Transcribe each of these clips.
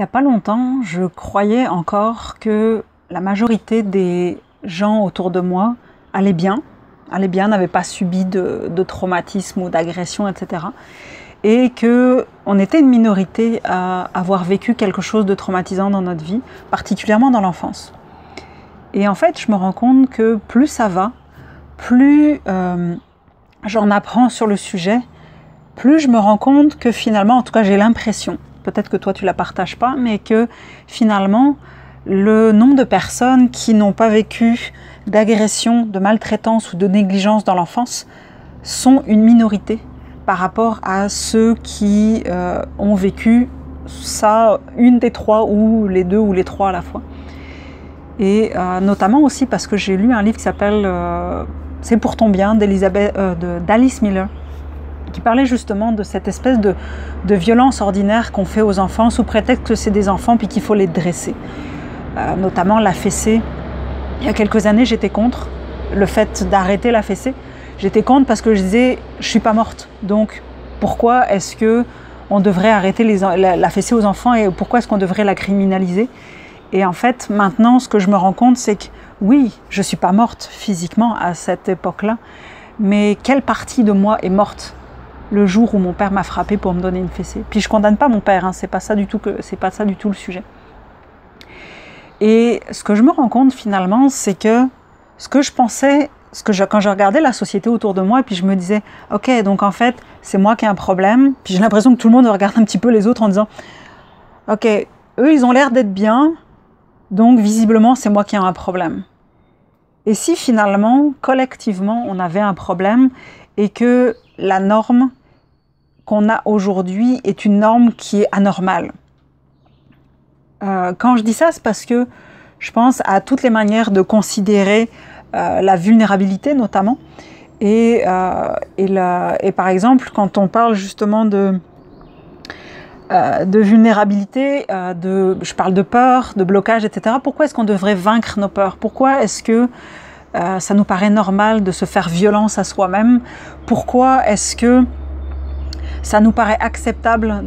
Il n'y a pas longtemps, je croyais encore que la majorité des gens autour de moi allaient bien, n'avaient pas subi de traumatisme ou d'agression, etc. Et qu'on était une minorité à avoir vécu quelque chose de traumatisant dans notre vie, particulièrement dans l'enfance. Et en fait, je me rends compte que plus ça va, plus j'en apprends sur le sujet, plus je me rends compte que finalement, en tout cas j'ai l'impression, peut-être que toi tu la partages pas, mais que finalement le nombre de personnes qui n'ont pas vécu d'agression, de maltraitance ou de négligence dans l'enfance sont une minorité par rapport à ceux qui ont vécu ça, une des trois ou les deux ou les trois à la fois. Et notamment aussi parce que j'ai lu un livre qui s'appelle C'est pour ton bien d'Alice Miller, qui parlait justement de cette espèce de violence ordinaire qu'on fait aux enfants sous prétexte que c'est des enfants puis qu'il faut les dresser. Notamment la fessée. Il y a quelques années, j'étais contre le fait d'arrêter la fessée. J'étais contre parce que je disais, je suis pas morte. Donc, pourquoi est-ce que on devrait arrêter la fessée aux enfants et pourquoi est-ce qu'on devrait la criminaliser? Et en fait, maintenant, ce que je me rends compte, c'est que oui, je suis pas morte physiquement à cette époque-là, mais quelle partie de moi est morte le jour où mon père m'a frappée pour me donner une fessée? Puis je condamne pas mon père, hein, c'est pas ça du tout le sujet. Et ce que je me rends compte finalement, c'est que ce que je pensais, quand je regardais la société autour de moi, et puis je me disais, ok, donc en fait, c'est moi qui ai un problème. Puis j'ai l'impression que tout le monde regarde un petit peu les autres en disant, ok, eux, ils ont l'air d'être bien, donc visiblement, c'est moi qui ai un problème. Et si finalement, collectivement, on avait un problème et que la norme qu'on a aujourd'hui est une norme qui est anormale. Quand je dis ça, c'est parce que je pense à toutes les manières de considérer la vulnérabilité notamment. Et par exemple, quand on parle justement de vulnérabilité, je parle de peur, de blocage, etc. Pourquoi est-ce qu'on devrait vaincre nos peurs? Pourquoi est-ce que ça nous paraît normal de se faire violence à soi-même? Pourquoi est-ce que ça nous paraît acceptable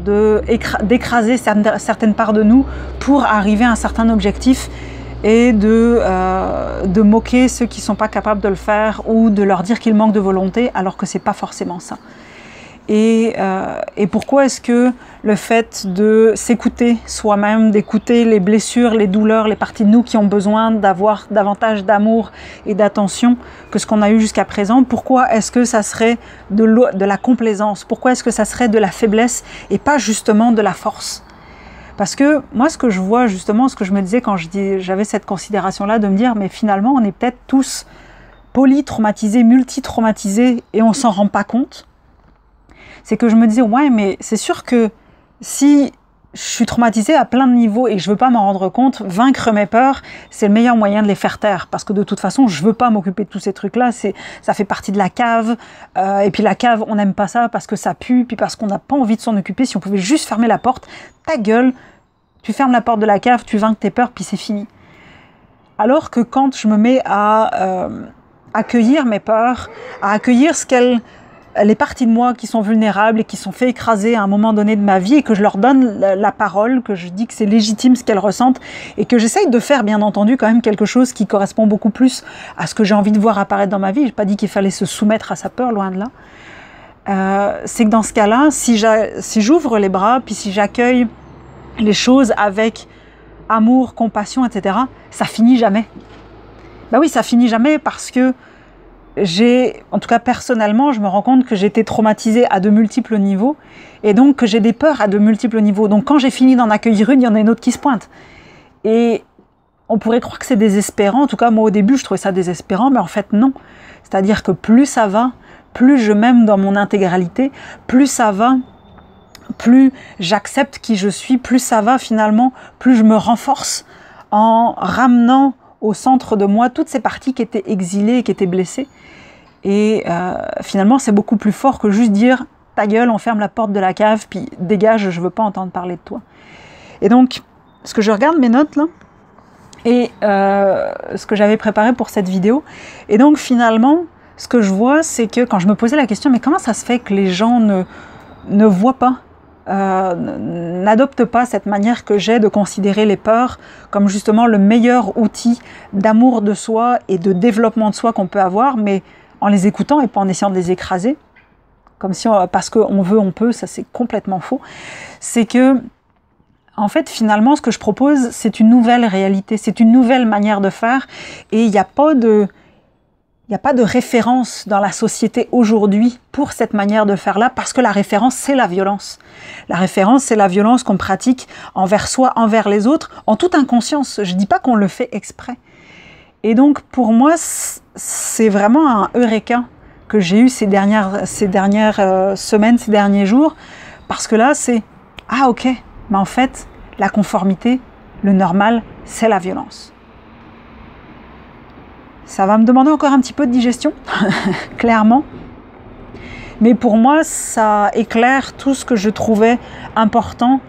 d'écraser certaines parts de nous pour arriver à un certain objectif et de moquer ceux qui ne sont pas capables de le faire ou de leur dire qu'ils manquent de volonté alors que ce n'est pas forcément ça? Et pourquoi est-ce que le fait de s'écouter soi-même, d'écouter les blessures, les douleurs, les parties de nous qui ont besoin d'avoir davantage d'amour et d'attention que ce qu'on a eu jusqu'à présent, pourquoi est-ce que ça serait de la complaisance? Pourquoi est-ce que ça serait de la faiblesse et pas justement de la force? Parce que moi, ce que je vois justement, ce que je me disais quand j'avais cette considération-là, de me dire, mais finalement, on est peut-être tous polytraumatisés, multitraumatisés et on s'en rend pas compte. C'est que je me disais, ouais, mais c'est sûr que si je suis traumatisée à plein de niveaux et que je veux pas m'en rendre compte, vaincre mes peurs, c'est le meilleur moyen de les faire taire. Parce que de toute façon, je veux pas m'occuper de tous ces trucs-là. Ça fait partie de la cave. Et puis la cave, on n'aime pas ça parce que ça pue, puis parce qu'on n'a pas envie de s'en occuper. Si on pouvait juste fermer la porte, ta gueule, tu fermes la porte de la cave, tu vaincres tes peurs, puis c'est fini. Alors que quand je me mets à accueillir mes peurs, à accueillir les parties de moi qui sont vulnérables et qui sont fait écraser à un moment donné de ma vie et que je leur donne la parole, que je dis que c'est légitime ce qu'elles ressentent et que j'essaye de faire bien entendu quand même quelque chose qui correspond beaucoup plus à ce que j'ai envie de voir apparaître dans ma vie. J'ai pas dit qu'il fallait se soumettre à sa peur, loin de là. C'est que dans ce cas-là, si j'ouvre les bras puis si j'accueille les choses avec amour, compassion, etc., ça finit jamais. Ben oui, ça finit jamais parce que en tout cas personnellement, je me rends compte que j'ai été traumatisée à de multiples niveaux et donc que j'ai des peurs à de multiples niveaux. Donc quand j'ai fini d'en accueillir une, il y en a une autre qui se pointe. Et on pourrait croire que c'est désespérant. En tout cas, moi au début, je trouvais ça désespérant, mais en fait non. C'est-à-dire que plus ça va, plus je m'aime dans mon intégralité, plus ça va, plus j'accepte qui je suis, plus ça va finalement, plus je me renforce en ramenant au centre de moi toutes ces parties qui étaient exilées et qui étaient blessées. Et finalement, c'est beaucoup plus fort que juste dire « ta gueule, on ferme la porte de la cave, puis dégage, je veux pas entendre parler de toi ». Et donc, ce que je regarde mes notes là, et ce que j'avais préparé pour cette vidéo, et donc finalement, ce que je vois, c'est que quand je me posais la question « mais comment ça se fait que les gens ne voient pas n'adopte pas cette manière que j'ai de considérer les peurs comme justement le meilleur outil d'amour de soi et de développement de soi qu'on peut avoir, mais en les écoutant et pas en essayant de les écraser, comme si parce qu'on veut, on peut, ça c'est complètement faux. C'est que, en fait, finalement, ce que je propose, c'est une nouvelle réalité, c'est une nouvelle manière de faire, et il n'y a pas de référence dans la société aujourd'hui pour cette manière de faire-là, parce que la référence, c'est la violence. La référence, c'est la violence qu'on pratique envers soi, envers les autres, en toute inconscience. Je ne dis pas qu'on le fait exprès. Et donc, pour moi, c'est vraiment un eureka que j'ai eu ces dernières semaines, ces derniers jours, parce que là, c'est « Ah, ok, mais en fait, la conformité, le normal, c'est la violence. » Ça va me demander encore un petit peu de digestion, clairement. Mais pour moi, ça éclaire tout ce que je trouvais important,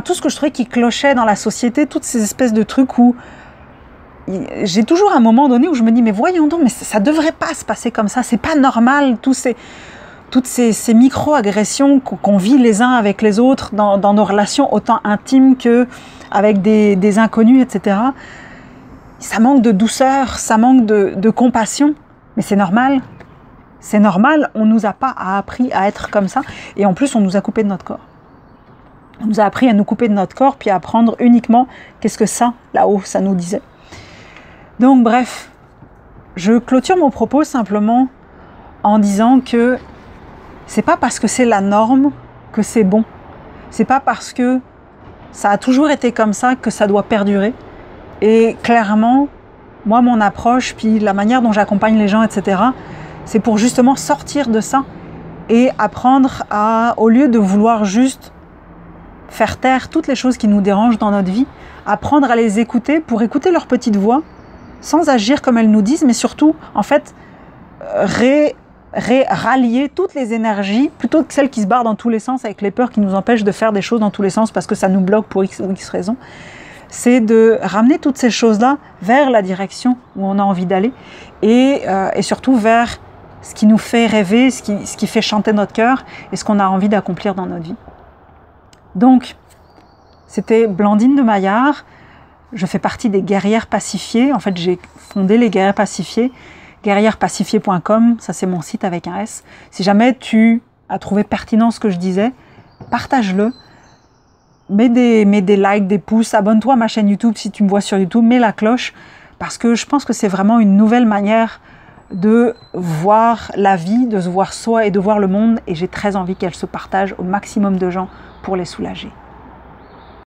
tout ce que je trouvais qui clochait dans la société, toutes ces espèces de trucs où j'ai toujours un moment donné où je me dis, mais voyons donc, mais ça devrait pas se passer comme ça, c'est pas normal, toutes ces micro-agressions qu'on vit les uns avec les autres dans nos relations autant intimes qu'avec des inconnus, etc. Ça manque de douceur, ça manque de compassion, mais c'est normal. C'est normal, on ne nous a pas appris à être comme ça, et en plus on nous a coupé de notre corps. On nous a appris à nous couper de notre corps, puis à prendre uniquement qu'est-ce que ça, là-haut, ça nous disait. Donc bref, je clôture mon propos simplement en disant que c'est pas parce que c'est la norme que c'est bon. C'est pas parce que ça a toujours été comme ça que ça doit perdurer. Et clairement, moi, mon approche, puis la manière dont j'accompagne les gens, etc., c'est pour justement sortir de ça et apprendre à, au lieu de vouloir juste faire taire toutes les choses qui nous dérangent dans notre vie, apprendre à les écouter pour écouter leur petite voix, sans agir comme elles nous disent, mais surtout, en fait, rallier toutes les énergies, plutôt que celles qui se barrent dans tous les sens avec les peurs qui nous empêchent de faire des choses dans tous les sens parce que ça nous bloque pour X ou X raisons. C'est de ramener toutes ces choses-là vers la direction où on a envie d'aller et surtout vers ce qui nous fait rêver, ce qui fait chanter notre cœur et ce qu'on a envie d'accomplir dans notre vie. Donc, c'était Blandine de Maillard. Je fais partie des Guerrières Pacifiées. En fait, j'ai fondé les Guerrières Pacifiées, guerrièrespacifiées.com, ça c'est mon site avec un S. Si jamais tu as trouvé pertinent ce que je disais, partage-le. Mets des likes, des pouces, abonne-toi à ma chaîne YouTube si tu me vois sur YouTube, mets la cloche, parce que je pense que c'est vraiment une nouvelle manière de voir la vie, de se voir soi et de voir le monde, et j'ai très envie qu'elle se partage au maximum de gens pour les soulager.